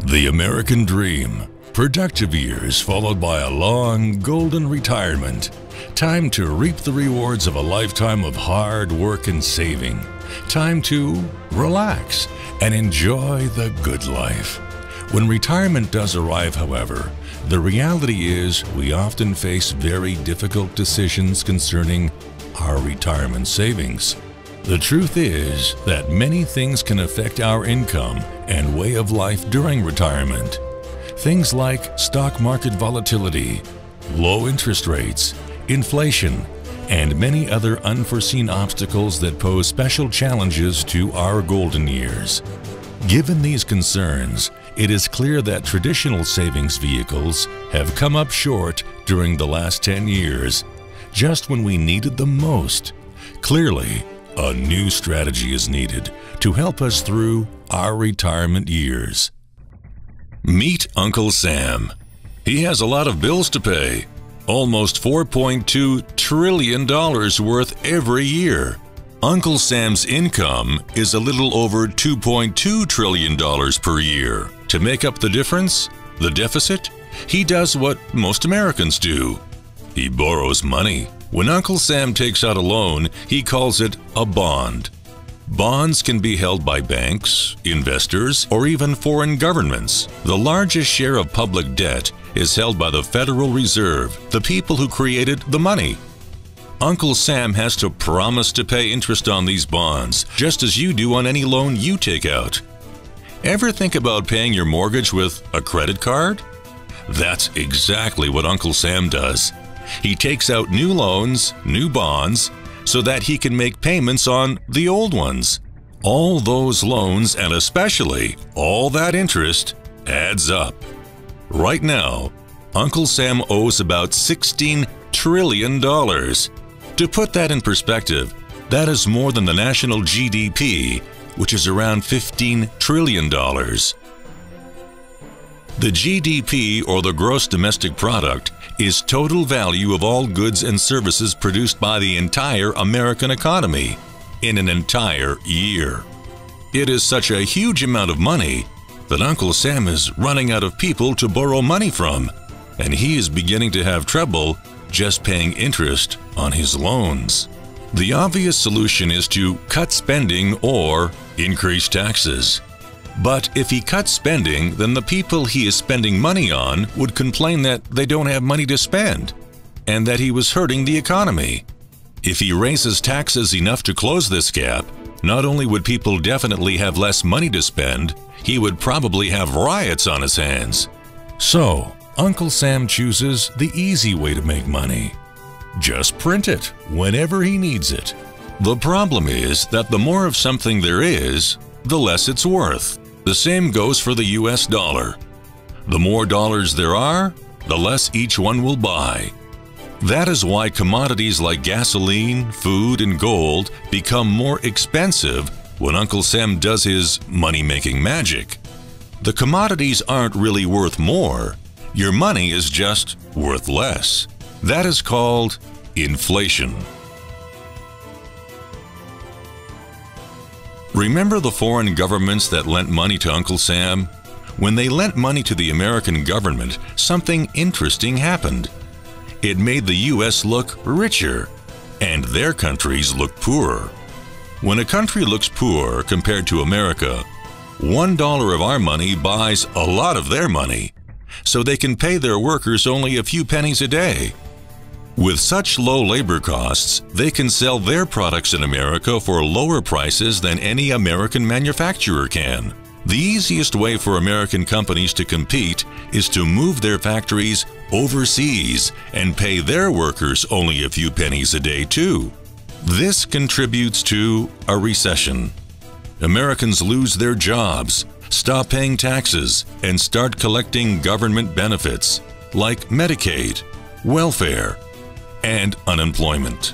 The American dream. Productive years followed by a long, golden retirement. Time to reap the rewards of a lifetime of hard work and saving. Time to relax and enjoy the good life. When retirement does arrive, however, the reality is we often face very difficult decisions concerning our retirement savings. The truth is that many things can affect our income and way of life during retirement. Things like stock market volatility, low interest rates, inflation, and many other unforeseen obstacles that pose special challenges to our golden years. Given these concerns, it is clear that traditional savings vehicles have come up short during the last 10 years, just when we needed them most. Clearly, a new strategy is needed to help us through our retirement years. Meet Uncle Sam. He has a lot of bills to pay, almost $4.2 trillion worth every year. Uncle Sam's income is a little over $2.2 trillion per year. To make up the difference, the deficit, he does what most Americans do. He borrows money. When Uncle Sam takes out a loan, he calls it a bond. Bonds can be held by banks, investors, or even foreign governments. The largest share of public debt is held by the Federal Reserve, the people who created the money. Uncle Sam has to promise to pay interest on these bonds, just as you do on any loan you take out. Ever think about paying your mortgage with a credit card? That's exactly what Uncle Sam does. He takes out new loans, new bonds, so that he can make payments on the old ones. All those loans, and especially all that interest, adds up. Right now, Uncle Sam owes about $16 trillion. To put that in perspective, that is more than the national GDP, which is around $15 trillion. The GDP, or the gross domestic product, is total value of all goods and services produced by the entire American economy in an entire year. It is such a huge amount of money that Uncle Sam is running out of people to borrow money from, and he is beginning to have trouble just paying interest on his loans. The obvious solution is to cut spending or increase taxes. But if he cuts spending, then the people he is spending money on would complain that they don't have money to spend and that he was hurting the economy. If he raises taxes enough to close this gap, not only would people definitely have less money to spend, he would probably have riots on his hands. So, Uncle Sam chooses the easy way to make money. Just print it whenever he needs it. The problem is that the more of something there is, the less it's worth. The same goes for the US dollar. The more dollars there are, the less each one will buy. That is why commodities like gasoline, food, and gold become more expensive when Uncle Sam does his money-making magic. The commodities aren't really worth more. Your money is just worth less. That is called inflation. Remember the foreign governments that lent money to Uncle Sam? When they lent money to the American government, something interesting happened. It made the US look richer, and their countries look poorer. When a country looks poor compared to America, $1 of our money buys a lot of their money, so they can pay their workers only a few pennies a day. With such low labor costs, they can sell their products in America for lower prices than any American manufacturer can. The easiest way for American companies to compete is to move their factories overseas and pay their workers only a few pennies a day too. This contributes to a recession. Americans lose their jobs, stop paying taxes, and start collecting government benefits like Medicaid, welfare, and unemployment.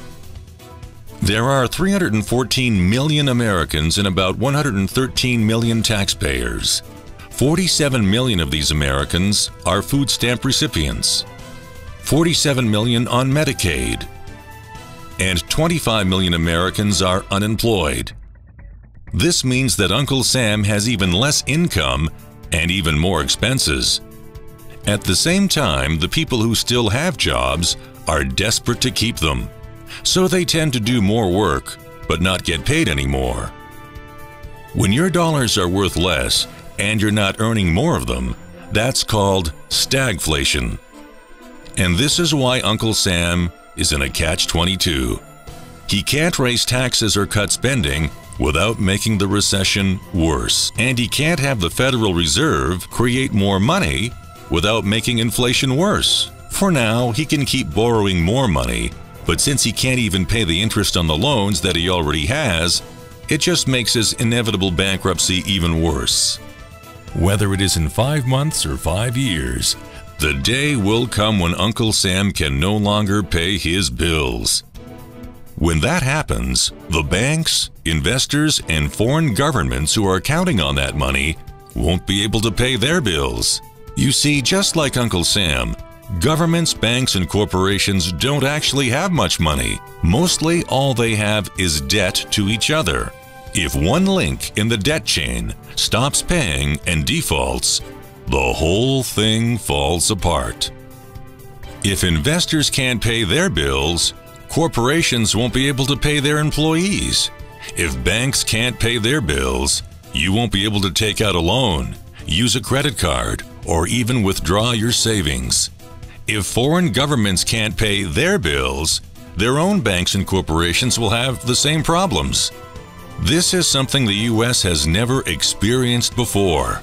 There are 314 million Americans and about 113 million taxpayers. 47 million of these Americans are food stamp recipients, 47 million on Medicaid, and 25 million Americans are unemployed. This means that Uncle Sam has even less income and even more expenses. At the same time, the people who still have jobs are desperate to keep them, so they tend to do more work but not get paid anymore. When your dollars are worth less and you're not earning more of them, that's called stagflation. And this is why Uncle Sam is in a catch-22. He can't raise taxes or cut spending without making the recession worse. And he can't have the Federal Reserve create more money without making inflation worse. For now, he can keep borrowing more money, but since he can't even pay the interest on the loans that he already has, it just makes his inevitable bankruptcy even worse. Whether it is in 5 months or 5 years, the day will come when Uncle Sam can no longer pay his bills. When that happens, the banks, investors, and foreign governments who are counting on that money won't be able to pay their bills. You see, just like Uncle Sam, governments, banks, and corporations don't actually have much money. Mostly all they have is debt to each other. If one link in the debt chain stops paying and defaults, the whole thing falls apart. If investors can't pay their bills, corporations won't be able to pay their employees. If banks can't pay their bills, you won't be able to take out a loan, use a credit card, or even withdraw your savings. If foreign governments can't pay their bills, their own banks and corporations will have the same problems. This is something the U.S. has never experienced before.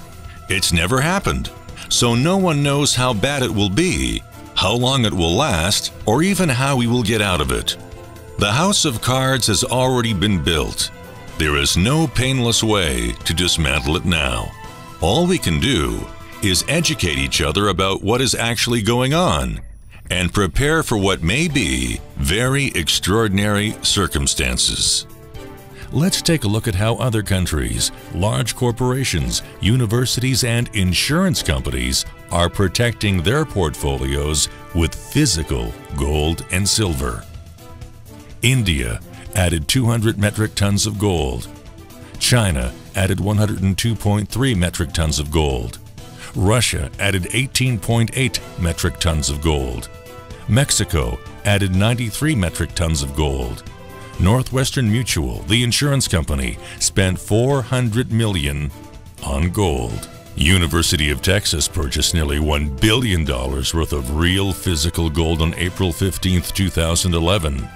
It's never happened, so no one knows how bad it will be, how long it will last, or even how we will get out of it. The house of cards has already been built. There is no painless way to dismantle it now. All we can do is educate each other about what is actually going on and prepare for what may be very extraordinary circumstances. Let's take a look at how other countries, large corporations, universities, and insurance companies are protecting their portfolios with physical gold and silver. India added 200 metric tons of gold. China added 102.3 metric tons of gold. Russia added 18.8 metric tons of gold. Mexico added 93 metric tons of gold. Northwestern Mutual, the insurance company, spent $400 million on gold. University of Texas purchased nearly $1 billion worth of real physical gold on April 15, 2011.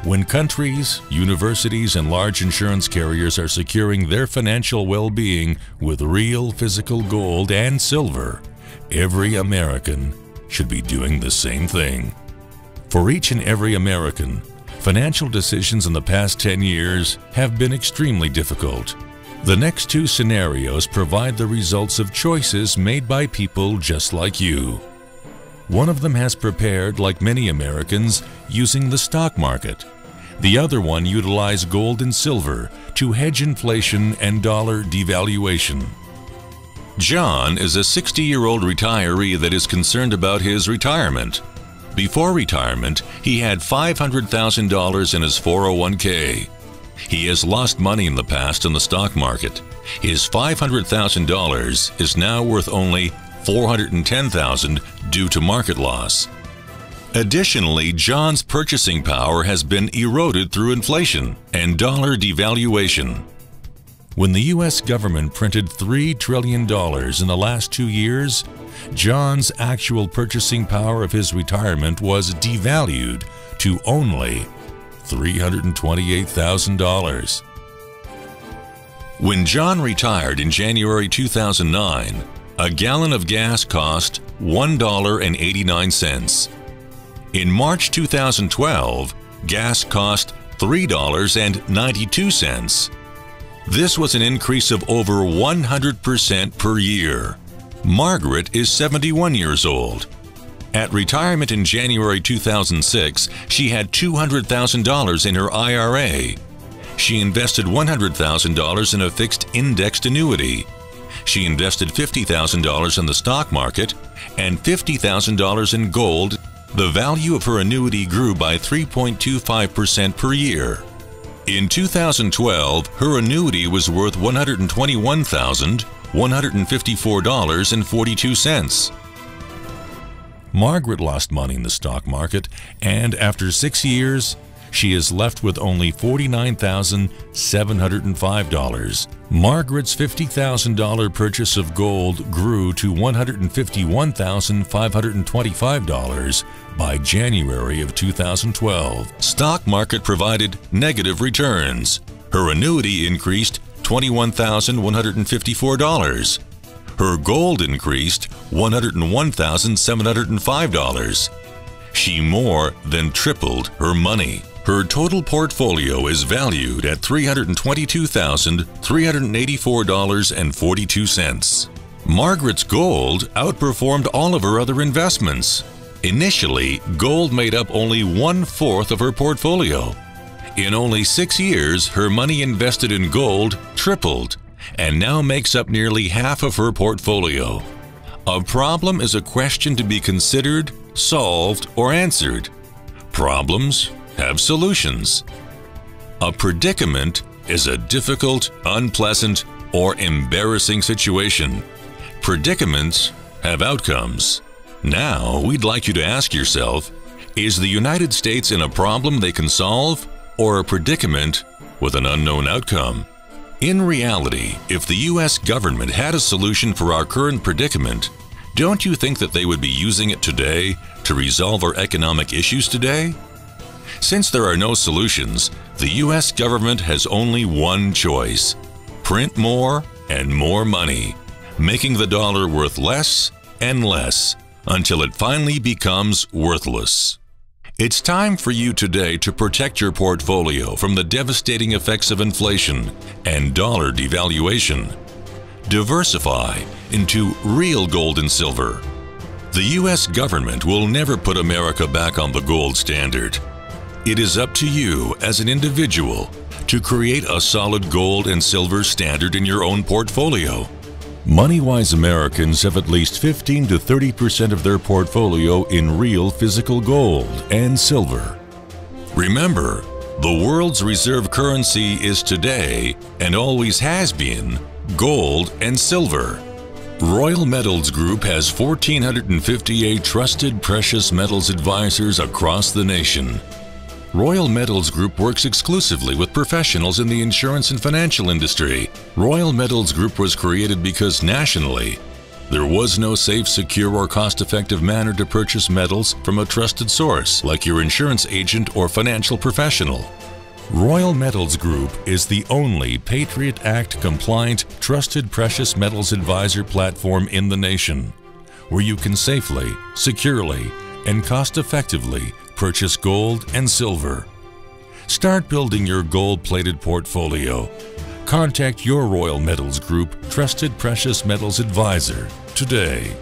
When countries, universities, and large insurance carriers are securing their financial well-being with real physical gold and silver, every American should be doing the same thing. For each and every American, financial decisions in the past 10 years have been extremely difficult. The next two scenarios provide the results of choices made by people just like you. One of them has prepared, like many Americans, using the stock market. The other one utilized gold and silver to hedge inflation and dollar devaluation. John is a 60-year-old retiree that is concerned about his retirement. Before retirement, he had $500,000 in his 401k. He has lost money in the past in the stock market. His $500,000 is now worth only $410,000 due to market loss. Additionally, John's purchasing power has been eroded through inflation and dollar devaluation. When the U.S. government printed $3 trillion in the last 2 years, John's actual purchasing power of his retirement was devalued to only $328,000. When John retired in January 2009, a gallon of gas cost $1.89. In March 2012, gas cost $3.92. This was an increase of over 100% per year. Margaret is 71 years old. At retirement in January 2006, she had $200,000 in her IRA. She invested $100,000 in a fixed indexed annuity. She invested $50,000 in the stock market and $50,000 in gold. The value of her annuity grew by 3.25% per year. In 2012, her annuity was worth $121,000, $154.42. Margaret lost money in the stock market, and after 6 years, she is left with only $49,705. Margaret's $50,000 purchase of gold grew to $151,525 by January of 2012. Stock market provided negative returns. Her annuity increased $21,154. Her gold increased $101,705. She more than tripled her money. Her total portfolio is valued at $322,384.42. Margaret's gold outperformed all of her other investments. Initially, gold made up only 1/4 of her portfolio. In only 6 years, her money invested in gold tripled and now makes up nearly half of her portfolio. A problem is a question to be considered, solved, or answered. Problems have solutions. A predicament is a difficult, unpleasant, or embarrassing situation. Predicaments have outcomes. Now, we'd like you to ask yourself, is the United States in a problem they can solve, or a predicament with an unknown outcome? In reality, if the U.S. government had a solution for our current predicament, don't you think that they would be using it today to resolve our economic issues today? Since there are no solutions, the U.S. government has only one choice: print more and more money, making the dollar worth less and less until it finally becomes worthless. It's time for you today to protect your portfolio from the devastating effects of inflation and dollar devaluation. Diversify into real gold and silver. The U.S. government will never put America back on the gold standard. It is up to you as an individual to create a solid gold and silver standard in your own portfolio. Money-wise Americans have at least 15 to 30% of their portfolio in real physical gold and silver. Remember, the world's reserve currency is today, and always has been, gold and silver. Royal Metals Group has 1,458 trusted precious metals advisors across the nation. Royal Metals Group works exclusively with professionals in the insurance and financial industry. Royal Metals Group was created because nationally, there was no safe, secure, or cost-effective manner to purchase metals from a trusted source like your insurance agent or financial professional. Royal Metals Group is the only Patriot Act compliant, trusted precious metals advisor platform in the nation, where you can safely, securely, and cost-effectively purchase gold and silver. Start building your gold-plated portfolio. Contact your Royal Metals Group trusted precious metals advisor today.